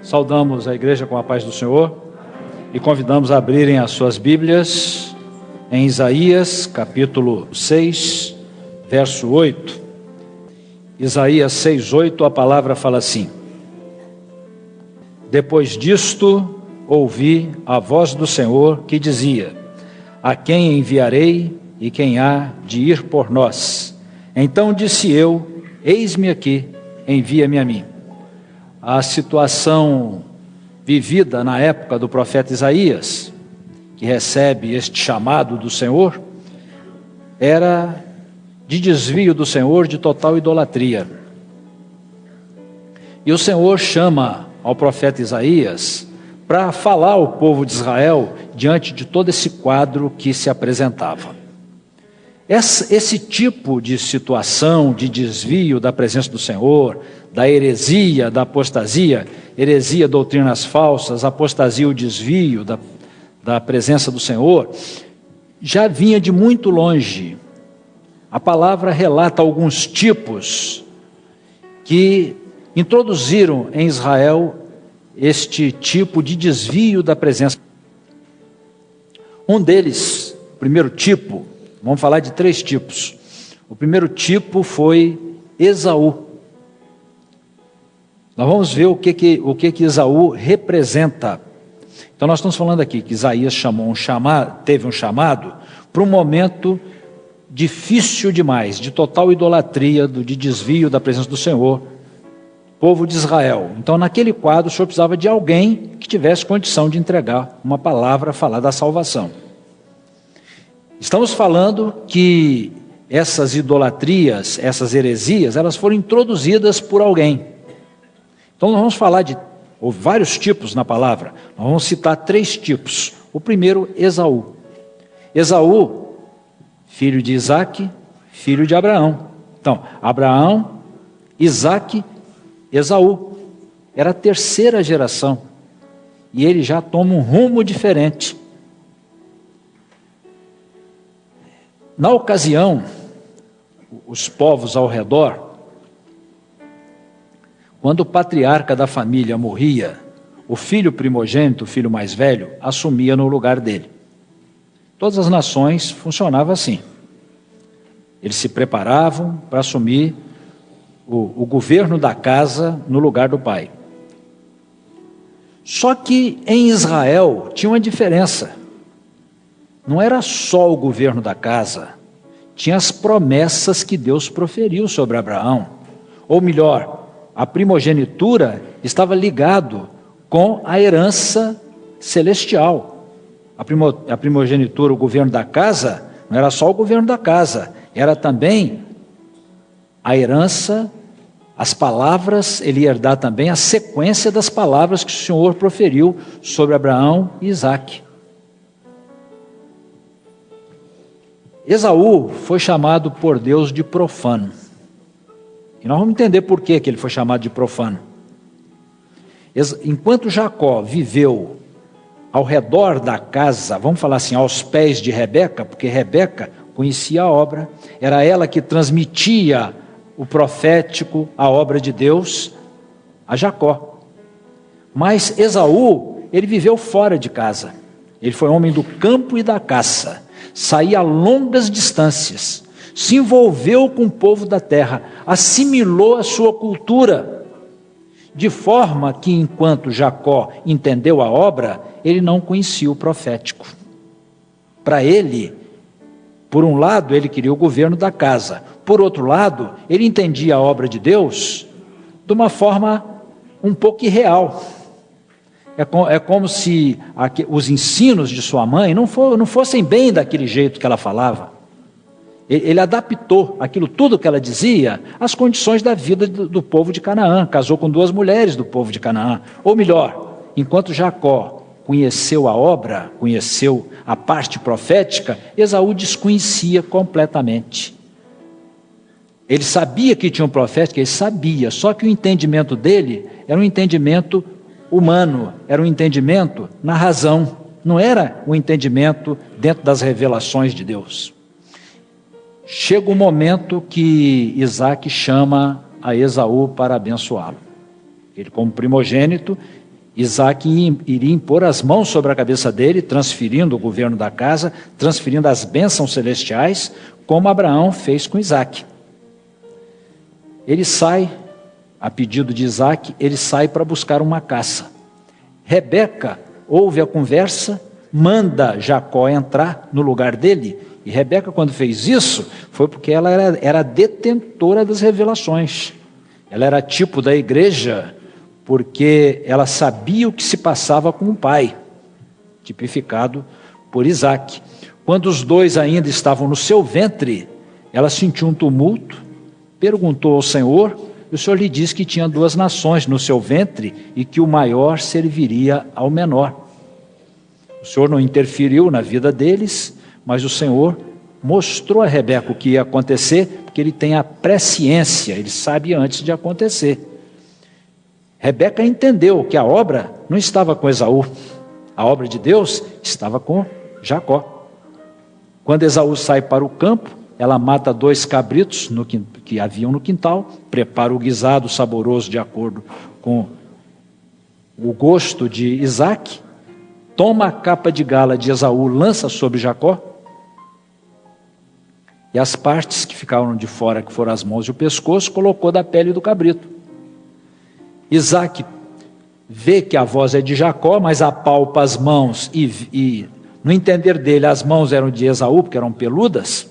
Saudamos a igreja com a paz do Senhor e convidamos a abrirem as suas Bíblias em Isaías capítulo 6, verso 8. Isaías 6:8, a palavra fala assim: Depois disto ouvi a voz do Senhor que dizia: A quem enviarei e quem há de ir por nós? Então disse eu: Eis-me aqui, envia-me a mim. A situação vivida na época do profeta Isaías, que recebe este chamado do Senhor, era de desvio do Senhor, de total idolatria. E o Senhor chama ao profeta Isaías para falar ao povo de Israel diante de todo esse quadro que se apresentava. Esse tipo de situação de desvio da presença do Senhor, da heresia, da apostasia, heresia, doutrinas falsas, apostasia, o desvio da presença do Senhor, já vinha de muito longe. A palavra relata alguns tipos que introduziram em Israel este tipo de desvio da presença. Um deles, o primeiro tipo, vamos falar de 3 tipos. O primeiro tipo foi Esaú. Nós vamos ver o que Esaú representa. Então nós estamos falando aqui que Isaías teve um chamado para um momento difícil demais, de total idolatria, de desvio da presença do Senhor, povo de Israel. Então naquele quadro o Senhor precisava de alguém que tivesse condição de entregar uma palavra, falar da salvação. Estamos falando que essas idolatrias, essas heresias, elas foram introduzidas por alguém. Então nós vamos falar de vários tipos na palavra. Nós vamos citar 3 tipos. O primeiro, Esaú. Esaú, filho de Isaque, filho de Abraão. Então, Abraão, Isaque, Esaú. Era a 3ª geração. E ele já toma um rumo diferente. Na ocasião, os povos ao redor, quando o patriarca da família morria, o filho primogênito, o filho mais velho, assumia no lugar dele. Todas as nações funcionavam assim. Eles se preparavam para assumir o governo da casa no lugar do pai. Só que em Israel tinha uma diferença. Não era só o governo da casa, tinha as promessas que Deus proferiu sobre Abraão. Ou melhor, a primogenitura estava ligado com a herança celestial. A primogenitura, o governo da casa, não era só o governo da casa, era também a herança, as palavras, ele ia herdar também a sequência das palavras que o Senhor proferiu sobre Abraão e Isaque. Esaú foi chamado por Deus de profano. E nós vamos entender por que ele foi chamado de profano. Enquanto Jacó viveu ao redor da casa, vamos falar assim, aos pés de Rebeca, porque Rebeca conhecia a obra, era ela que transmitia o profético, a obra de Deus, a Jacó. Mas Esaú, ele viveu fora de casa. Ele foi homem do campo e da caça. Saía a longas distâncias, se envolveu com o povo da terra, assimilou a sua cultura, de forma que enquanto Jacó entendeu a obra, ele não conhecia o profético. Para ele, por um lado, ele queria o governo da casa, por outro lado, ele entendia a obra de Deus de uma forma um pouco irreal. É como se os ensinos de sua mãe não fossem bem daquele jeito que ela falava. Ele adaptou aquilo tudo que ela dizia às condições da vida do povo de Canaã. Casou com 2 mulheres do povo de Canaã. Ou melhor, enquanto Jacó conheceu a obra, conheceu a parte profética, Esaú desconhecia completamente. Ele sabia que tinha um profeta, ele sabia, só que o entendimento dele era um entendimento humano, era um entendimento na razão, não era um entendimento dentro das revelações de Deus. Chega o momento que Isaque chama a Esaú para abençoá-lo. Ele, como primogênito, Isaac iria impor as mãos sobre a cabeça dele, transferindo o governo da casa, transferindo as bênçãos celestiais, como Abraão fez com Isaac. Ele sai, a pedido de Isaac, ele sai para buscar uma caça. Rebeca ouve a conversa, manda Jacó entrar no lugar dele, e Rebeca, quando fez isso, foi porque ela era detentora das revelações. Ela era tipo da igreja, porque ela sabia o que se passava com o pai, tipificado por Isaac. Quando os dois ainda estavam no seu ventre, ela sentiu um tumulto, perguntou ao Senhor, e o Senhor lhe disse que tinha 2 nações no seu ventre e que o maior serviria ao menor. O Senhor não interferiu na vida deles, mas o Senhor mostrou a Rebeca o que ia acontecer, porque ele tem a presciência, ele sabe antes de acontecer. Rebeca entendeu que a obra não estava com Esaú, a obra de Deus estava com Jacó. Quando Esaú sai para o campo, ela mata 2 cabritos que haviam no quintal, prepara o guisado saboroso de acordo com o gosto de Isaac, toma a capa de gala de Esaú, lança sobre Jacó, e as partes que ficaram de fora, que foram as mãos e o pescoço, colocou da pele do cabrito. Isaac vê que a voz é de Jacó, mas apalpa as mãos e no entender dele as mãos eram de Esaú, porque eram peludas,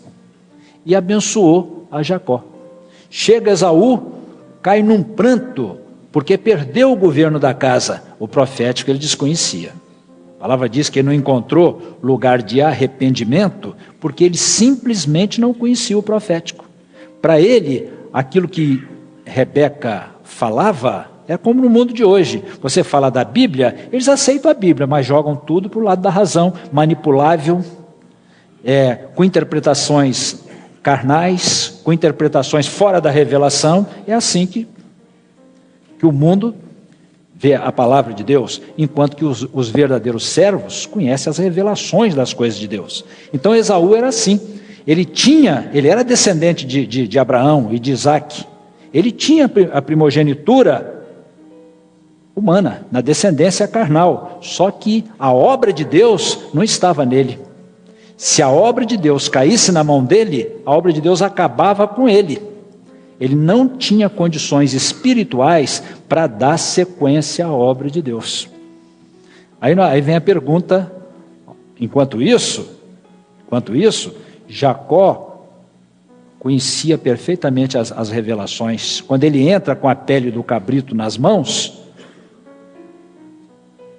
e abençoou a Jacó. Chega Esaú, cai num pranto, porque perdeu o governo da casa, o profético ele desconhecia. A palavra diz que ele não encontrou lugar de arrependimento, porque ele simplesmente não conhecia o profético. Para ele, aquilo que Rebeca falava é como no mundo de hoje. Você fala da Bíblia, eles aceitam a Bíblia, mas jogam tudo para o lado da razão, manipulável, com interpretações carnais, com interpretações fora da revelação. É assim que o mundo vê a palavra de Deus, enquanto que os verdadeiros servos conhecem as revelações das coisas de Deus. Então Esaú era assim, ele era descendente de Abraão e de Isaac, ele tinha a primogenitura humana, na descendência carnal, só que a obra de Deus não estava nele. Se a obra de Deus caísse na mão dele, a obra de Deus acabava com ele. Ele não tinha condições espirituais para dar sequência à obra de Deus. Aí vem a pergunta, enquanto isso, Jacó conhecia perfeitamente as revelações. Quando ele entra com a pele do cabrito nas mãos,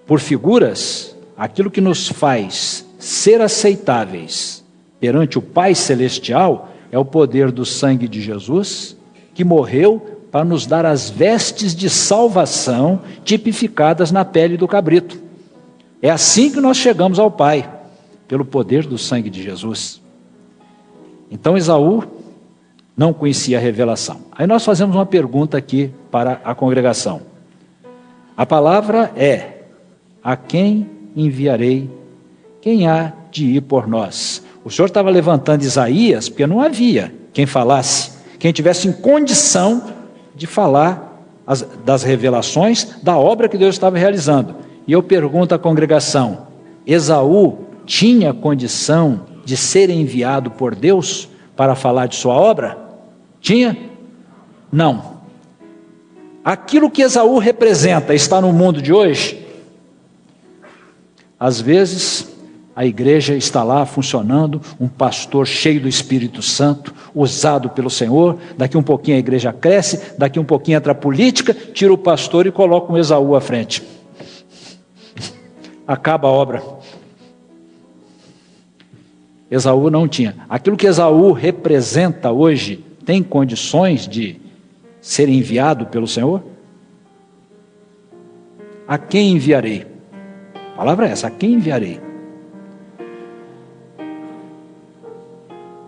por figuras, aquilo que nos faz ser aceitáveis perante o Pai Celestial é o poder do sangue de Jesus, que morreu para nos dar as vestes de salvação tipificadas na pele do cabrito. É assim que nós chegamos ao Pai, pelo poder do sangue de Jesus. Então Esaú não conhecia a revelação. Aí nós fazemos uma pergunta aqui para a congregação. A palavra é: a quem enviarei? Quem há de ir por nós? O Senhor estava levantando Isaías, porque não havia quem falasse, quem tivesse em condição de falar das revelações da obra que Deus estava realizando. E eu pergunto à congregação: Esaú tinha condição de ser enviado por Deus para falar de sua obra? Tinha? Não. Aquilo que Esaú representa está no mundo de hoje? Às vezes, a igreja está lá funcionando, um pastor cheio do Espírito Santo, usado pelo Senhor, daqui um pouquinho a igreja cresce, daqui um pouquinho entra a política, tira o pastor e coloca um Esaú à frente. Acaba a obra. Esaú não tinha. Aquilo que Esaú representa hoje, tem condições de ser enviado pelo Senhor? A quem enviarei? A palavra é essa: a quem enviarei?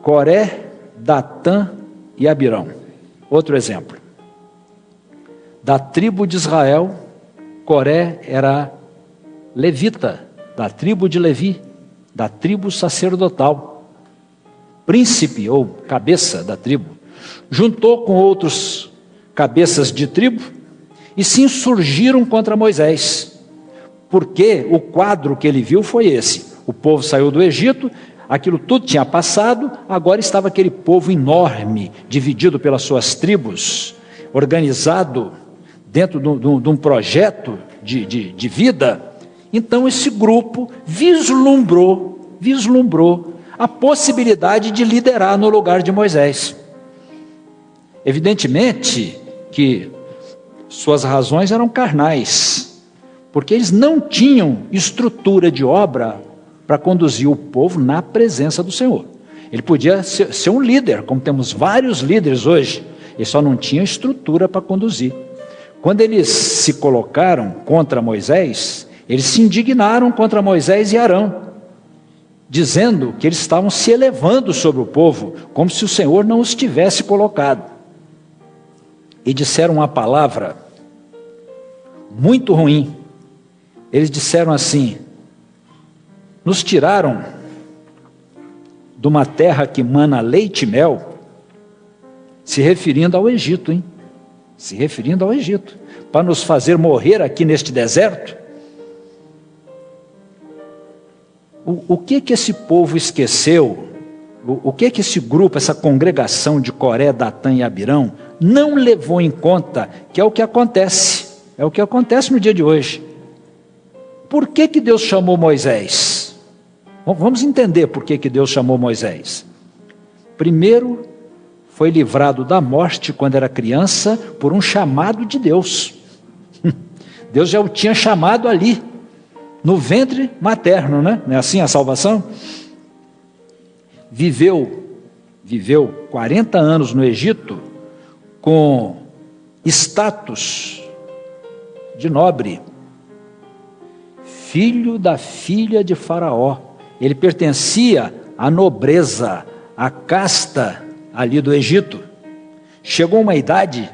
Coré, Datã e Abirão. Outro exemplo. Da tribo de Israel, Coré era levita, da tribo de Levi, da tribo sacerdotal, príncipe ou cabeça da tribo. Juntou com outros cabeças de tribo e se insurgiram contra Moisés. porque o quadro que ele viu foi esse: o povo saiu do Egito, aquilo tudo tinha passado, agora estava aquele povo enorme, dividido pelas suas tribos, organizado dentro de um projeto de vida. Então esse grupo vislumbrou a possibilidade de liderar no lugar de Moisés. Evidentemente que suas razões eram carnais, porque eles não tinham estrutura de obra para conduzir o povo na presença do Senhor. Ele podia ser um líder, como temos vários líderes hoje, ele só não tinha estrutura para conduzir. Quando eles se colocaram contra Moisés, eles se indignaram contra Moisés e Arão, dizendo que eles estavam se elevando sobre o povo, como se o Senhor não os tivesse colocado. E disseram uma palavra muito ruim. Eles disseram assim: nos tiraram de uma terra que mana leite e mel, se referindo ao Egito, hein? Se referindo ao Egito, para nos fazer morrer aqui neste deserto. O que esse povo esqueceu? O que esse grupo, essa congregação de Coré, Datã e Abirão não levou em conta? Que é o que acontece, no dia de hoje. Por que Deus chamou Moisés? Vamos entender por que Deus chamou Moisés. Primeiro, foi livrado da morte quando era criança por um chamado de Deus. Deus já o tinha chamado ali, no ventre materno, né? Não é assim a salvação? Viveu 40 anos no Egito com status de nobre, filho da filha de Faraó. Ele pertencia à nobreza, à casta ali do Egito. Chegou uma idade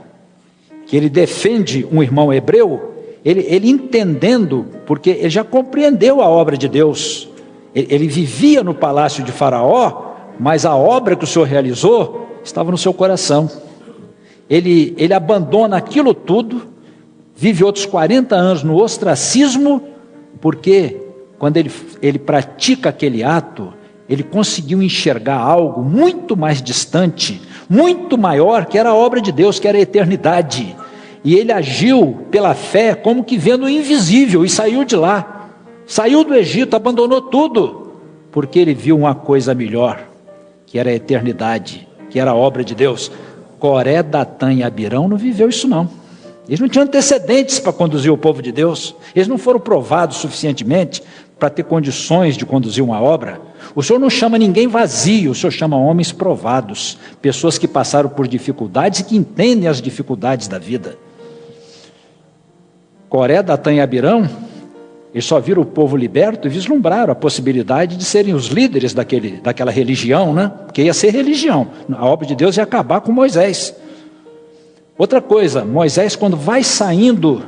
que ele defende um irmão hebreu, ele entendendo, porque ele já compreendeu a obra de Deus. Ele vivia no palácio de Faraó, mas a obra que o Senhor realizou estava no seu coração. Ele abandona aquilo tudo, vive outros 40 anos no ostracismo, porque quando ele pratica aquele ato, ele conseguiu enxergar algo muito mais distante, muito maior, que era a obra de Deus, que era a eternidade. E ele agiu pela fé como que vendo o invisível, e saiu de lá, saiu do Egito, abandonou tudo, porque ele viu uma coisa melhor, que era a eternidade, que era a obra de Deus. Coré, Datã e Abirão não viveu isso não. Eles não tinham antecedentes para conduzir o povo de Deus, eles não foram provados suficientemente para ter condições de conduzir uma obra. O Senhor não chama ninguém vazio, o Senhor chama homens provados, pessoas que passaram por dificuldades e que entendem as dificuldades da vida. Coré, Datã e Abirão, eles só viram o povo liberto e vislumbraram a possibilidade de serem os líderes daquela religião, né? Porque ia ser religião, a obra de Deus ia acabar com Moisés. Outra coisa, Moisés, quando vai saindo,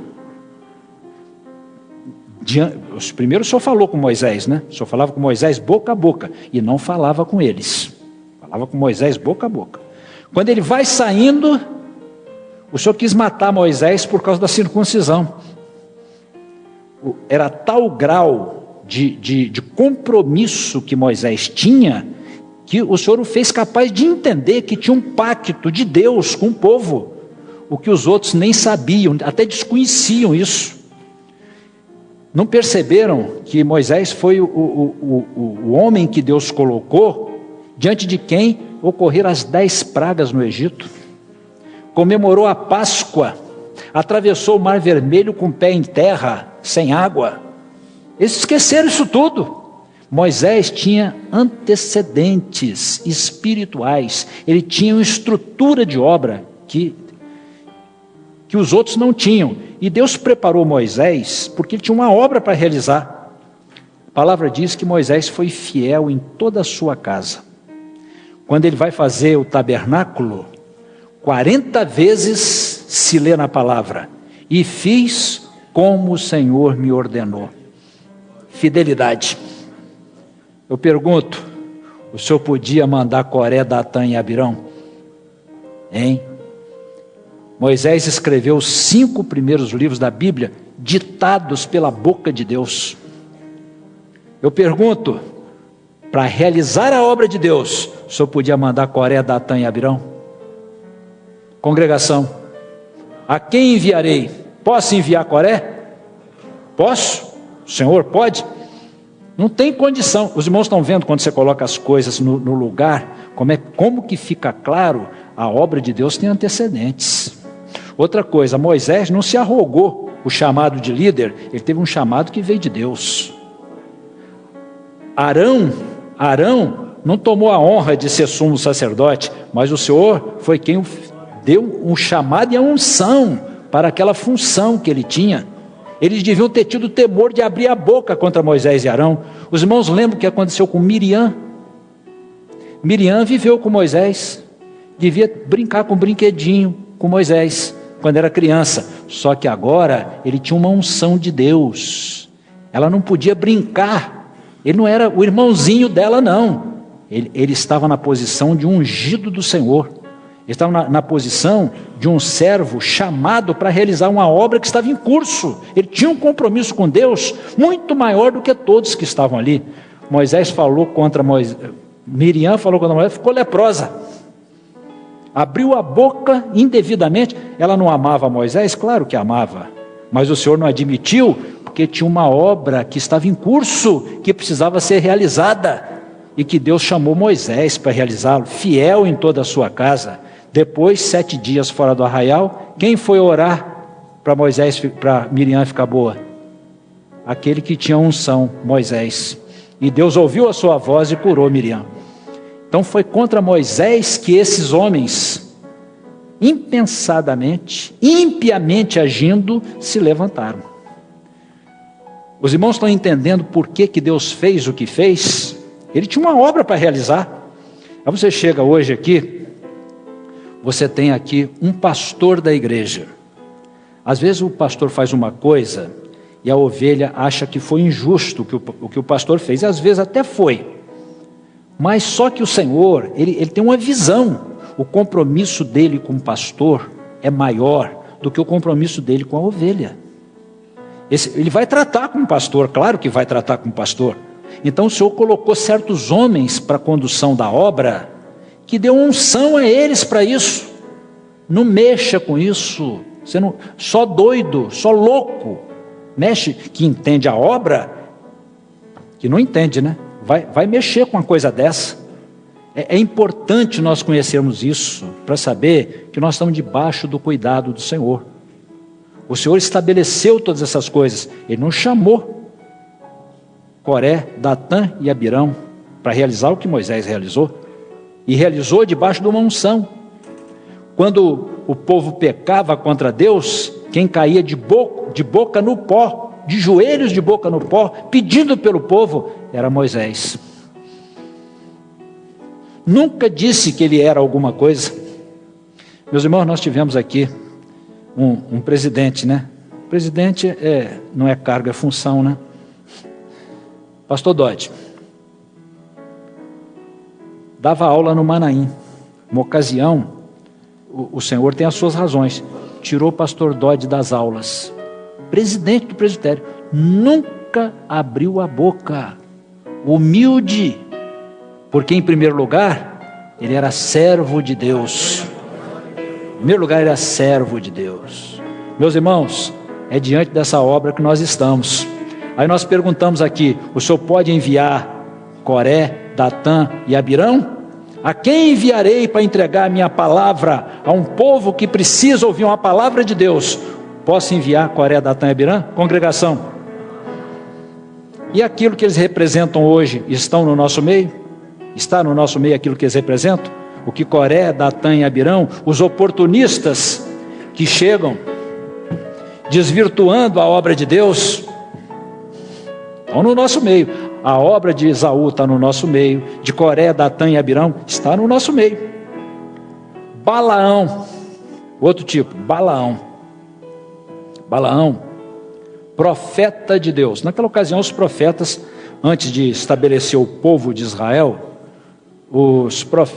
primeiro o Senhor falou com Moisés, né? O Senhor falava com Moisés boca a boca, e não falava com eles, falava com Moisés boca a boca. Quando ele vai saindo, o Senhor quis matar Moisés por causa da circuncisão. Era tal grau de compromisso que Moisés tinha, que o Senhor o fez capaz de entender que tinha um pacto de Deus com o povo, o que os outros nem sabiam, até desconheciam isso. Não perceberam que Moisés foi o homem que Deus colocou, diante de quem ocorreram as 10 pragas no Egito, comemorou a Páscoa, atravessou o Mar Vermelho com o pé em terra, sem água. Eles esqueceram isso tudo. Moisés tinha antecedentes espirituais, ele tinha uma estrutura de obra que os outros não tinham, e Deus preparou Moisés, porque ele tinha uma obra para realizar. A palavra diz que Moisés foi fiel em toda a sua casa. Quando ele vai fazer o tabernáculo, 40 vezes se lê na palavra: e fiz como o Senhor me ordenou. Fidelidade. Eu pergunto, o Senhor podia mandar Coré, Datã e Abirão? Hein? Moisés escreveu os 5 primeiros livros da Bíblia ditados pela boca de Deus. Eu pergunto, para realizar a obra de Deus, o senhor podia mandar Coré, Datã e Abirão? Congregação, a quem enviarei? Posso enviar Coré? Posso? O senhor pode? Não tem condição. Os irmãos estão vendo quando você coloca as coisas no lugar, como que fica claro, a obra de Deus tem antecedentes. Outra coisa, Moisés não se arrogou o chamado de líder, ele teve um chamado que veio de Deus. Arão não tomou a honra de ser sumo sacerdote, mas o Senhor foi quem deu um chamado e a unção para aquela função que ele tinha. Eles deviam ter tido temor de abrir a boca contra Moisés e Arão. Os irmãos lembram o que aconteceu com Miriam? Miriam viveu com Moisés, devia brincar com um brinquedinho com Moisés, quando era criança, só que agora ele tinha uma unção de Deus, ela não podia brincar, ele não era o irmãozinho dela não, ele estava na posição de um ungido do Senhor, ele estava na posição de um servo chamado para realizar uma obra que estava em curso, ele tinha um compromisso com Deus, muito maior do que todos que estavam ali. Moisés falou contra Moisés, Miriam falou contra Moisés, ficou leprosa, abriu a boca indevidamente. Ela não amava Moisés? Claro que amava, mas o Senhor não admitiu, porque tinha uma obra que estava em curso, que precisava ser realizada, e que Deus chamou Moisés para realizá-lo, fiel em toda a sua casa. Depois, 7 dias fora do arraial, quem foi orar para Miriam ficar boa? Aquele que tinha unção, Moisés, e Deus ouviu a sua voz e curou Miriam. Então foi contra Moisés que esses homens, impensadamente, impiamente agindo, se levantaram. Os irmãos estão entendendo por que Deus fez o que fez? Ele tinha uma obra para realizar. Aí você chega hoje aqui, você tem aqui um pastor da igreja. Às vezes o pastor faz uma coisa e a ovelha acha que foi injusto o que o pastor fez, e às vezes até foi. Mas só que o Senhor, ele tem uma visão. O compromisso dele com o pastor é maior do que o compromisso dele com a ovelha. Ele vai tratar com o pastor, claro que vai tratar com o pastor. Então o Senhor colocou certos homens para a condução da obra, que deu unção a eles para isso. Não mexa com isso. Você não, só doido, só louco mexe, que entende a obra, que não entende, né? Vai mexer com uma coisa dessa. É importante nós conhecermos isso, para saber que nós estamos debaixo do cuidado do Senhor. O Senhor estabeleceu todas essas coisas. Ele não chamou Coré, Datã e Abirão para realizar o que Moisés realizou. E realizou debaixo de uma unção. Quando o povo pecava contra Deus, quem caía de boca no pó, de joelhos de boca no pó, pedindo pelo povo, era Moisés. Nunca disse que ele era alguma coisa. Meus irmãos, nós tivemos aqui um presidente, né? Presidente não é cargo, é função, né? Pastor Dodge dava aula no Manaim. Uma ocasião, o Senhor tem as suas razões, tirou o pastor Dodge das aulas. Presidente do presbitério, nunca abriu a boca, humilde, porque em primeiro lugar, ele era servo de Deus. Em primeiro lugar, ele era servo de Deus. Meus irmãos, é diante dessa obra que nós estamos. Aí nós perguntamos aqui, o Senhor pode enviar Coré, Datã e Abirão? A quem enviarei para entregar a minha palavra a um povo que precisa ouvir uma palavra de Deus? Posso enviar Coré, Datã e Abirão? Congregação. E aquilo que eles representam hoje, estão no nosso meio? Está no nosso meio aquilo que eles representam? O que Coré, Datã e Abirão, os oportunistas que chegam desvirtuando a obra de Deus, estão no nosso meio. A obra de Esaú está no nosso meio, de Coré, Datã e Abirão está no nosso meio. Balaão, outro tipo, Balaão, profeta de Deus. Naquela ocasião, os profetas, antes de estabelecer o povo de Israel,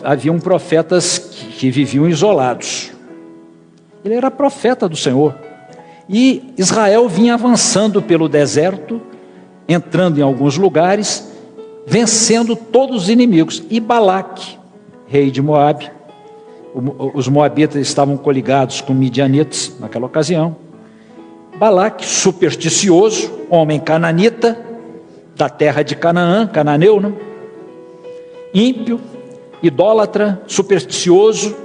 haviam profetas que viviam isolados. Ele era profeta do Senhor. E Israel vinha avançando pelo deserto, entrando em alguns lugares, vencendo todos os inimigos. E Balaque, rei de Moabe, os moabitas estavam coligados com midianitas naquela ocasião. Balaque, supersticioso, homem cananita, da terra de Canaã, cananeu, né? Ímpio, idólatra, supersticioso.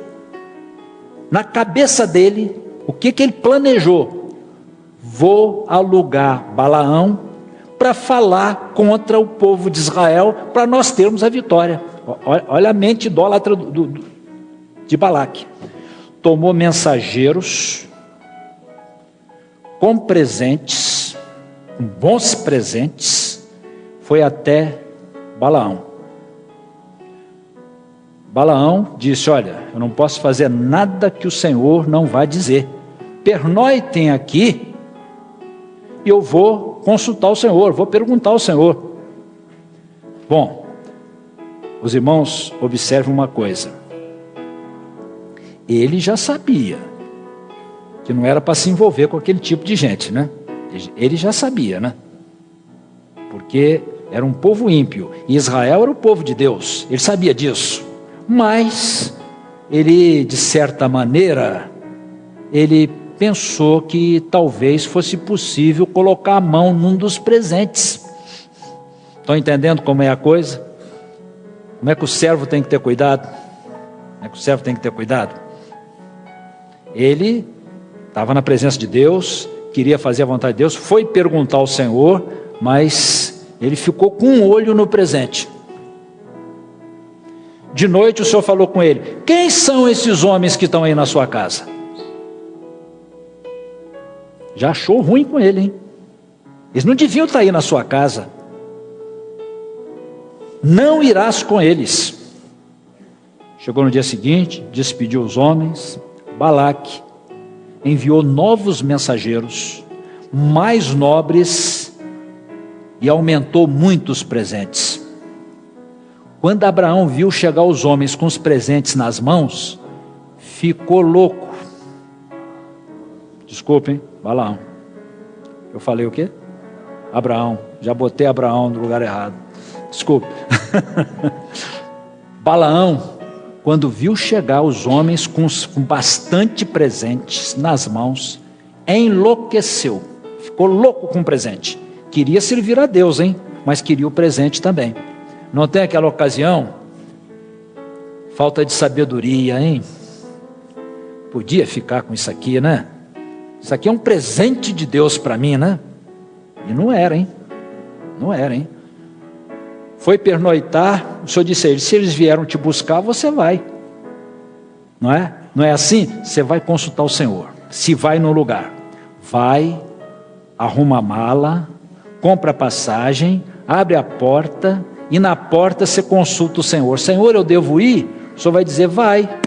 Na cabeça dele, o que ele planejou? Vou alugar Balaão para falar contra o povo de Israel, para nós termos a vitória. Olha a mente idólatra de Balaque. Tomou mensageiros com presentes, com bons presentes, foi até Balaão. Balaão disse: olha, eu não posso fazer nada que o Senhor não vá dizer. Pernoitem aqui, e eu vou consultar o Senhor, vou perguntar ao Senhor. Bom, os irmãos, observem uma coisa. Ele já sabia que não era para se envolver com aquele tipo de gente, né? Ele já sabia, né? Porque era um povo ímpio, e Israel era o povo de Deus, ele sabia disso. Mas ele, de certa maneira, ele pensou que talvez fosse possível colocar a mão num dos presentes. Estão entendendo como é a coisa? Como é que o servo tem que ter cuidado? Como é que o servo tem que ter cuidado? Ele estava na presença de Deus, queria fazer a vontade de Deus, foi perguntar ao Senhor, mas ele ficou com um olho no presente. De noite o Senhor falou com ele: quem são esses homens que estão aí na sua casa? Já achou ruim com ele, hein? Eles não deviam estar aí na sua casa. Não irás com eles. Chegou no dia seguinte, despediu os homens. Balaque enviou novos mensageiros, mais nobres, e aumentou muito os presentes. Quando Abraão viu chegar os homens com os presentes nas mãos, ficou louco. Desculpem, Balaão. Eu falei o quê? Abraão. Já botei Abraão no lugar errado. Desculpe. Balaão, quando viu chegar os homens com bastante presentes nas mãos, enlouqueceu. Ficou louco com o presente. Queria servir a Deus, hein? Mas queria o presente também. Não tem aquela ocasião? Falta de sabedoria, hein? Podia ficar com isso aqui, né? Isso aqui é um presente de Deus para mim, né? E não era, hein? Não era, hein? Foi pernoitar, o Senhor disse a ele: se eles vieram te buscar, você vai. Não é? Não é assim? Você vai consultar o Senhor. Se vai no lugar, vai, arruma a mala, compra a passagem, abre a porta, e na porta você consulta o Senhor. Senhor, eu devo ir? O Senhor vai dizer: vai.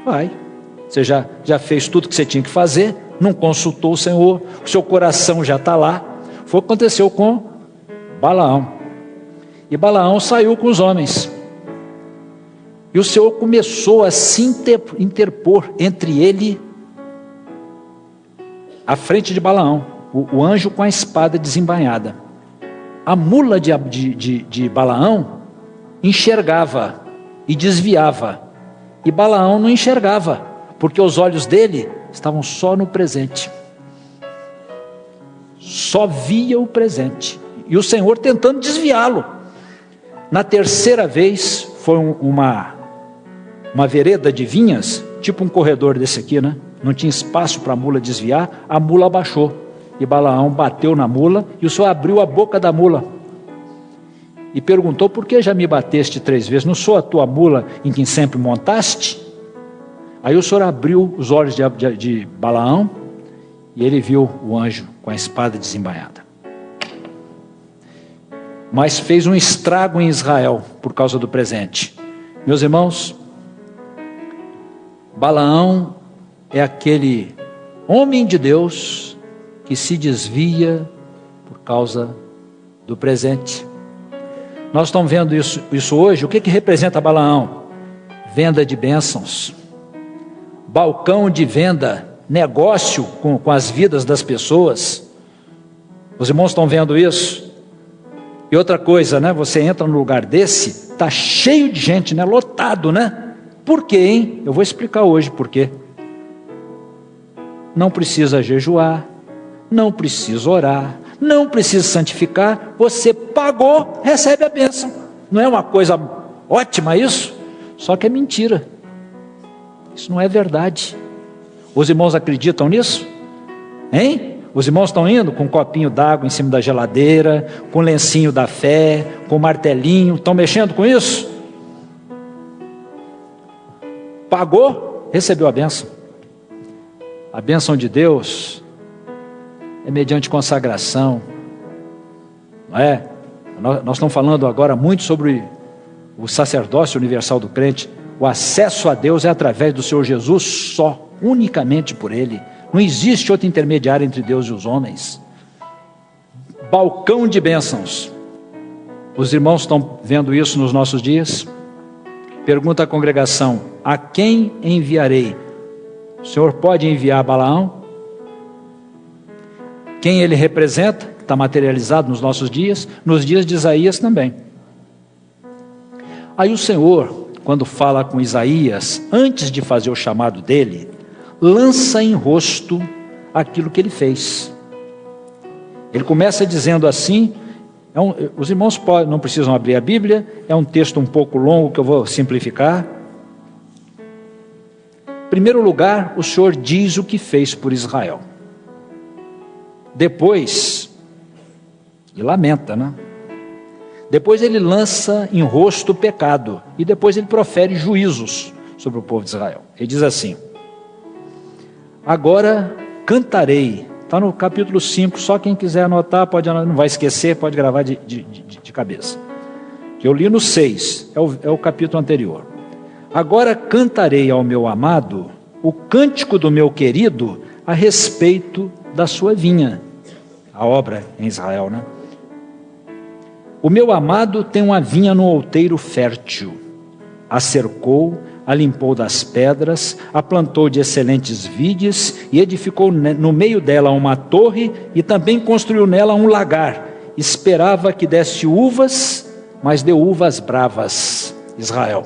Vai. Você já fez tudo que você tinha que fazer, não consultou o Senhor, o seu coração já está lá. Foi o que aconteceu com Balaão. E Balaão saiu com os homens. E o Senhor começou a se interpor entre ele, à frente de Balaão, o anjo com a espada desembainhada. A mula de Balaão enxergava e desviava, e Balaão não enxergava, porque os olhos dele estavam só no presente, só via o presente, e o Senhor tentando desviá-lo. Na terceira vez, foi uma vereda de vinhas, tipo um corredor desse aqui, né? Não tinha espaço para a mula desviar, a mula abaixou, e Balaão bateu na mula, e o Senhor abriu a boca da mula, e perguntou: por que já me bateste 3 vezes? Não sou a tua mula em quem sempre montaste? Aí o Senhor abriu os olhos de Balaão, e ele viu o anjo com a espada desembainhada. Mas fez um estrago em Israel por causa do presente. Meus irmãos, Balaão é aquele homem de Deus que se desvia por causa do presente. Nós estamos vendo isso hoje. O que representa Balaão? Venda de bênçãos, balcão de venda negócio com as vidas das pessoas. Os irmãos estão vendo isso? E outra coisa, né? Você entra num lugar desse, está cheio de gente, né? Lotado, né? Por quê, hein? Eu vou explicar hoje por quê. Não precisa jejuar, não precisa orar, não precisa santificar, você pagou, recebe a bênção. Não é uma coisa ótima isso? Só que é mentira. Isso não é verdade. Os irmãos acreditam nisso? Hein? Os irmãos estão indo com um copinho d'água em cima da geladeira, com lencinho da fé, com martelinho, estão mexendo com isso? Pagou, recebeu a bênção. A bênção de Deus é mediante consagração, não é? Nós estamos falando agora muito sobre o sacerdócio universal do crente. O acesso a Deus é através do Senhor Jesus só, unicamente por Ele. Não existe outro intermediário entre Deus e os homens. Balcão de bênçãos. Os irmãos estão vendo isso nos nossos dias? Pergunta à congregação: a quem enviarei? O Senhor pode enviar Balaão? Quem ele representa, que está materializado nos nossos dias, nos dias de Isaías também. Aí o Senhor, quando fala com Isaías, antes de fazer o chamado dele, lança em rosto aquilo que ele fez. Ele começa dizendo assim, os irmãos não precisam abrir a Bíblia, é um texto um pouco longo que eu vou simplificar. Em primeiro lugar, o Senhor diz o que fez por Israel. Depois, e lamenta, né? Depois ele lança em rosto o pecado, e depois ele profere juízos sobre o povo de Israel. Ele diz assim: agora cantarei, está no capítulo 5, só quem quiser anotar, pode anotar, não vai esquecer, pode gravar de cabeça. Eu li no 6, é o capítulo anterior. Agora cantarei ao meu amado o cântico do meu querido a respeito da sua vinha, a obra em Israel, né? O meu amado tem uma vinha no outeiro fértil, a cercou, a limpou das pedras, a plantou de excelentes vides e edificou no meio dela uma torre e também construiu nela um lagar. Esperava que desse uvas, mas deu uvas bravas. Israel,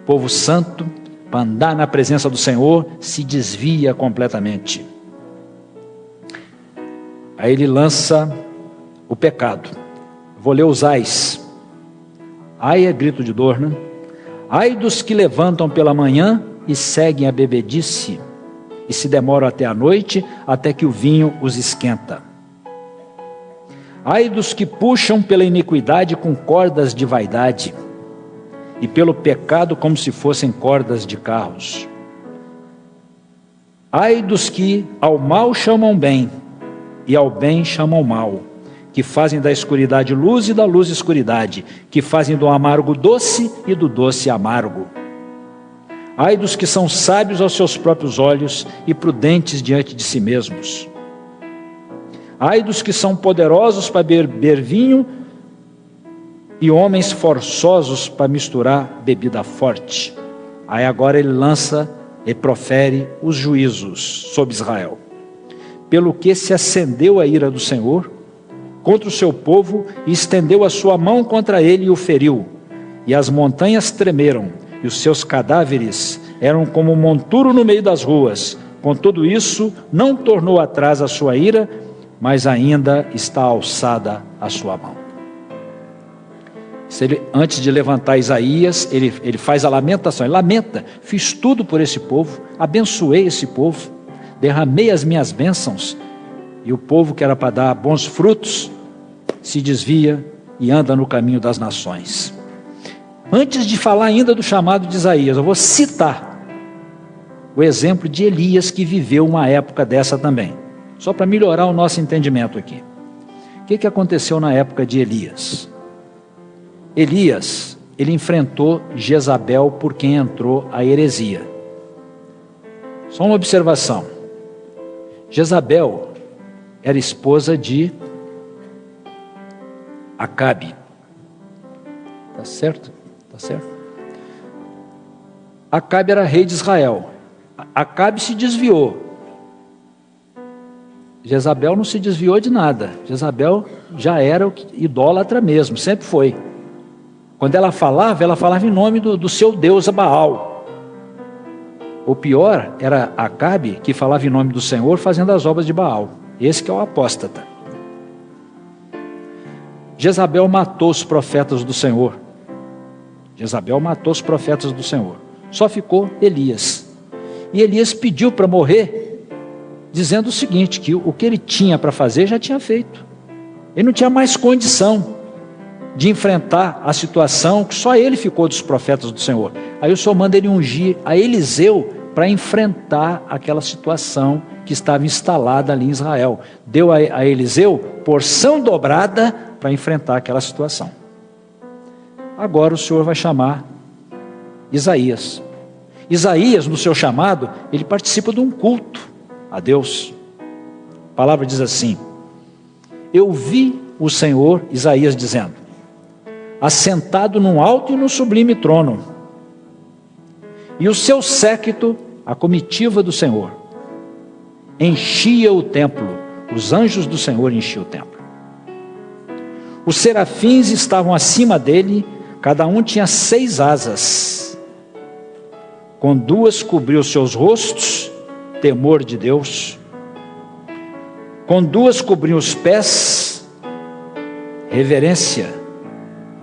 povo santo, para andar na presença do Senhor, se desvia completamente. Aí ele lança o pecado. Vou ler os ais. Ai é grito de dor, né? Ai dos que levantam pela manhã e seguem a bebedice, e se demoram até a noite, até que o vinho os esquenta. Ai dos que puxam pela iniquidade com cordas de vaidade, e pelo pecado como se fossem cordas de carros. Ai dos que ao mal chamam bem, e ao bem chamam mal, que fazem da escuridade luz e da luz escuridade, que fazem do amargo doce e do doce amargo. Ai dos que são sábios aos seus próprios olhos e prudentes diante de si mesmos. Ai dos que são poderosos para beber vinho e homens forçosos para misturar bebida forte. Aí agora ele lança e profere os juízos sobre Israel. Pelo que se acendeu a ira do Senhor contra o seu povo e estendeu a sua mão contra ele e o feriu. E as montanhas tremeram e os seus cadáveres eram como um monturo no meio das ruas. Com tudo isso, não tornou atrás a sua ira, mas ainda está alçada a sua mão. Antes de levantar Isaías, ele faz a lamentação, ele lamenta: fiz tudo por esse povo, abençoei esse povo, derramei as minhas bênçãos, e o povo que era para dar bons frutos, se desvia e anda no caminho das nações. Antes de falar ainda do chamado de Isaías, eu vou citar o exemplo de Elias, que viveu uma época dessa também, só para melhorar o nosso entendimento aqui. O que aconteceu na época de Elias? Elias, ele enfrentou Jezabel por quem entrou a heresia. Só uma observação: Jezabel era esposa de Acabe. Tá certo? Tá certo? Acabe era rei de Israel. Acabe se desviou. Jezabel não se desviou de nada. Jezabel já era idólatra mesmo, sempre foi. Quando ela falava em nome do seu deus Baal. O pior era Acabe, que falava em nome do Senhor, fazendo as obras de Baal. Esse que é o apóstata. Jezabel matou os profetas do Senhor. Jezabel matou os profetas do Senhor. Só ficou Elias. E Elias pediu para morrer, dizendo o seguinte, que o que ele tinha para fazer já tinha feito. Ele não tinha mais condição de enfrentar a situação que só ele ficou dos profetas do Senhor. Aí o Senhor manda ele ungir a Eliseu para enfrentar aquela situação que estava instalada ali em Israel. Deu a Eliseu porção dobrada para enfrentar aquela situação. Agora o Senhor vai chamar Isaías. Isaías, no seu chamado, ele participa de um culto a Deus. A palavra diz assim: eu vi o Senhor, Isaías dizendo, assentado num alto e num sublime trono, e o seu séquito, a comitiva do Senhor, enchia o templo. Os anjos do Senhor enchiam o templo. Os serafins estavam acima dele, cada um tinha 6 asas. Com 2 cobriu seus rostos, temor de Deus. Com 2 cobriu os pés, reverência.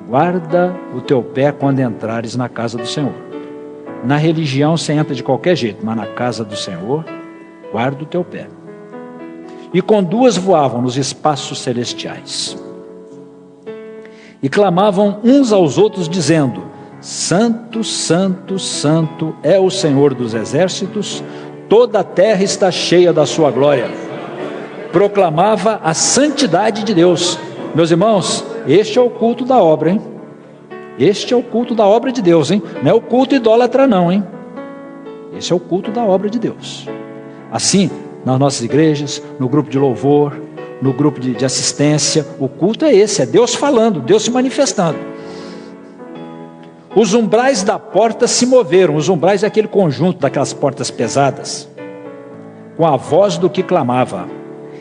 Guarda o teu pé quando entrares na casa do Senhor. Na religião você entra de qualquer jeito, mas na casa do Senhor, guarda o teu pé. E com 2 voavam nos espaços celestiais. E clamavam uns aos outros, dizendo: Santo, Santo, Santo é o Senhor dos exércitos, toda a terra está cheia da sua glória. Proclamava a santidade de Deus. Meus irmãos, este é o culto da obra, hein? Este é o culto da obra de Deus, hein? Não é o culto idólatra não, hein? Esse é o culto da obra de Deus. Assim, nas nossas igrejas, no grupo de louvor, no grupo de assistência, o culto é esse, é Deus falando, Deus se manifestando. Os umbrais da porta se moveram. Os umbrais é aquele conjunto daquelas portas pesadas, com a voz do que clamava,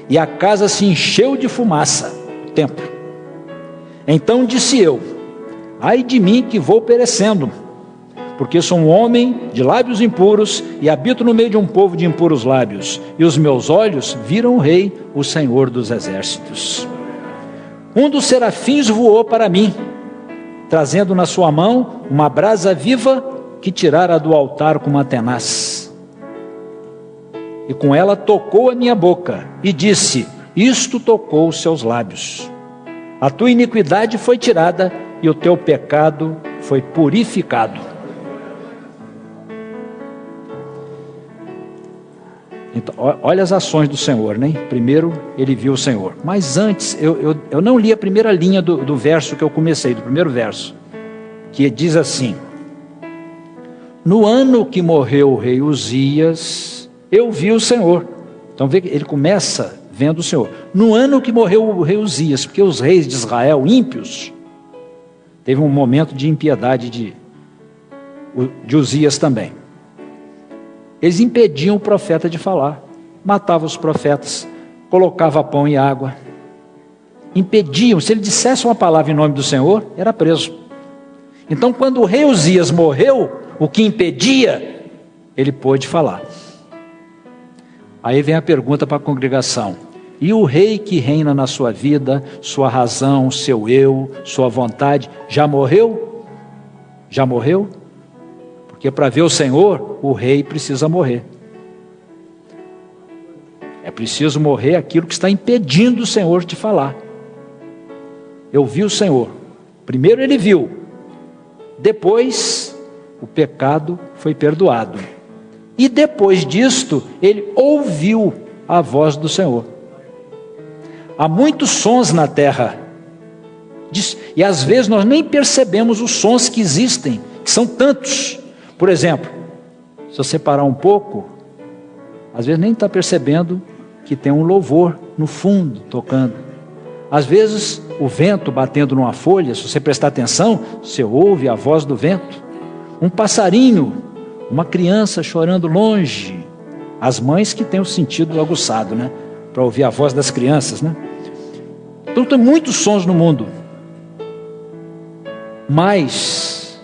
e a casa se encheu de fumaça, o templo. Então disse eu: ai de mim que vou perecendo, porque sou um homem de lábios impuros e habito no meio de um povo de impuros lábios, e os meus olhos viram o Rei, o Senhor dos exércitos. Um dos serafins voou para mim, trazendo na sua mão uma brasa viva que tirara do altar com uma tenaz. E com ela tocou a minha boca e disse: isto tocou os seus lábios. A tua iniquidade foi tirada e o teu pecado foi purificado. Então, olha as ações do Senhor, né? Primeiro ele viu o Senhor. Mas antes, eu não li a primeira linha do verso que eu comecei, do primeiro verso, que diz assim: no ano que morreu o rei Uzias, eu vi o Senhor. Então vê que ele começa vendo o Senhor. No ano que morreu o rei Uzias, porque os reis de Israel, ímpios, teve um momento de impiedade de Uzias também. Eles impediam o profeta de falar, matavam os profetas, colocavam pão e água, impediam. Se ele dissesse uma palavra em nome do Senhor, era preso. Então quando o rei Uzias morreu, o que impedia, ele pôde falar. Aí vem a pergunta para a congregação: e o rei que reina na sua vida, sua razão, seu eu, sua vontade, já morreu? Já morreu? Porque para ver o Senhor, o rei precisa morrer. É preciso morrer aquilo que está impedindo o Senhor de falar. Eu vi o Senhor. Primeiro ele viu. Depois o pecado foi perdoado. E depois disto, ele ouviu a voz do Senhor. Há muitos sons na terra. E às vezes nós nem percebemos os sons que existem, que são tantos. Por exemplo, se você parar um pouco, às vezes nem está percebendo que tem um louvor no fundo tocando. Às vezes o vento batendo numa folha, se você prestar atenção, você ouve a voz do vento. Um passarinho Uma criança chorando longe. As mães que têm o sentido aguçado, né? Para ouvir a voz das crianças, né? Então tem muitos sons no mundo. Mas,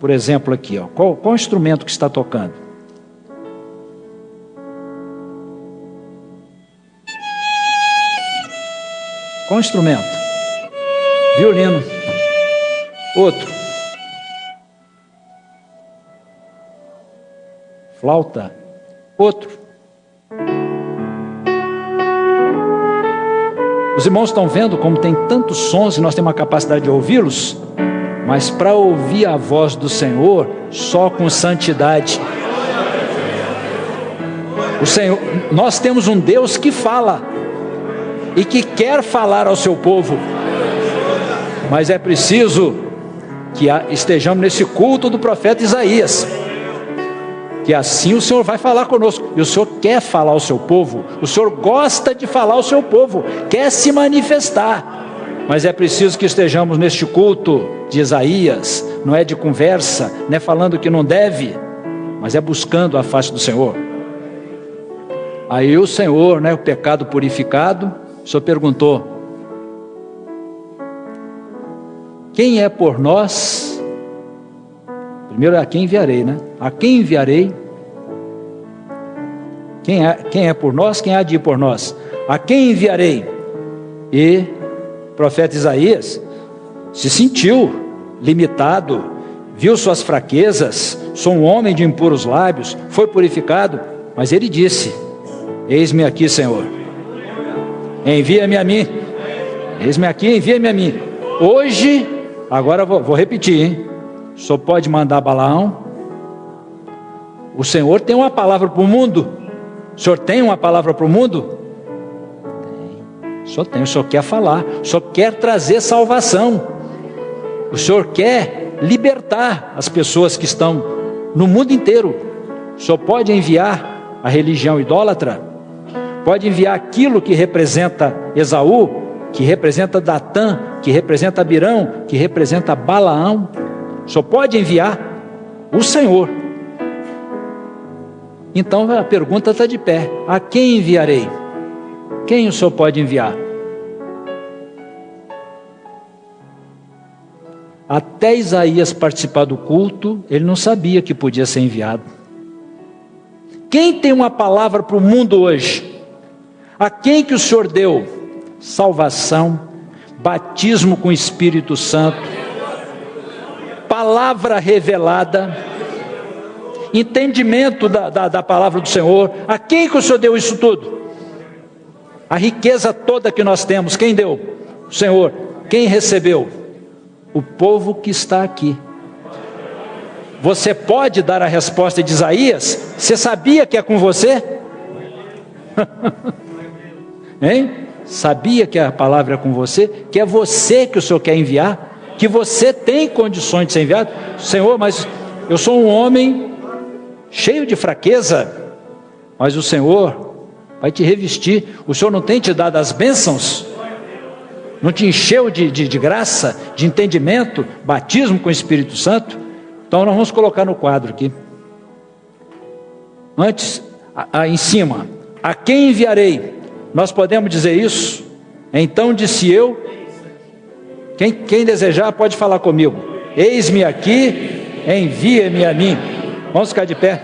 por exemplo aqui, ó, qual o instrumento que está tocando? Qual instrumento? Violino. Outro. Flauta. Outro. Os irmãos estão vendo como tem tantos sons e nós temos uma capacidade de ouvi-los? Mas para ouvir a voz do Senhor, só com santidade. O Senhor, nós temos um Deus que fala e que quer falar ao seu povo, mas é preciso que estejamos nesse culto do profeta Isaías, que assim o Senhor vai falar conosco, e o Senhor quer falar ao seu povo, o Senhor gosta de falar ao seu povo, quer se manifestar, mas é preciso que estejamos neste culto de Isaías, não é de conversa, não é falando que não deve, mas é buscando a face do Senhor. Aí o Senhor, né, o pecado purificado, o Senhor perguntou: quem é por nós? Primeiro, a quem enviarei, né? A quem enviarei? Quem é por nós? Quem há de ir por nós? A quem enviarei? E o profeta Isaías se sentiu limitado, viu suas fraquezas, sou um homem de impuros lábios, foi purificado, mas ele disse: eis-me aqui, Senhor, envia-me a mim. Eis-me aqui, envia-me a mim. Hoje, agora vou repetir, hein? O Senhor pode mandar Balaão. O Senhor tem uma palavra para o mundo. O Senhor tem uma palavra para o mundo? Tem. O Senhor tem, o Senhor quer falar. O Senhor quer trazer salvação. O Senhor quer libertar as pessoas que estão no mundo inteiro. O Senhor pode enviar a religião idólatra, pode enviar aquilo que representa Esaú, que representa Datã, que representa Abirão, que representa Balaão. Só pode enviar o Senhor. Então a pergunta está de pé: a quem enviarei? Quem o Senhor pode enviar? Até Isaías participar do culto, ele não sabia que podia ser enviado. Quem tem uma palavra para o mundo hoje? A quem que o Senhor deu salvação, batismo com o Espírito Santo, palavra revelada, entendimento da palavra do Senhor? A quem que o Senhor deu isso tudo? A riqueza toda que nós temos, quem deu? O Senhor. Quem recebeu? O povo que está aqui. Você pode dar a resposta de Isaías? Você sabia que é com você? Hein? Sabia que a palavra é com você? Que é você que o Senhor quer enviar? Que você tem condições de ser enviado? Senhor, mas eu sou um homem cheio de fraqueza, mas o Senhor vai te revestir. O Senhor não tem te dado as bênçãos? Não te encheu de graça, de entendimento, batismo com o Espírito Santo? Então nós vamos colocar no quadro aqui. Antes, em cima, a quem enviarei? Nós podemos dizer isso? Então disse eu. Quem desejar pode falar comigo. Eis-me aqui, envia-me a mim. Vamos ficar de pé.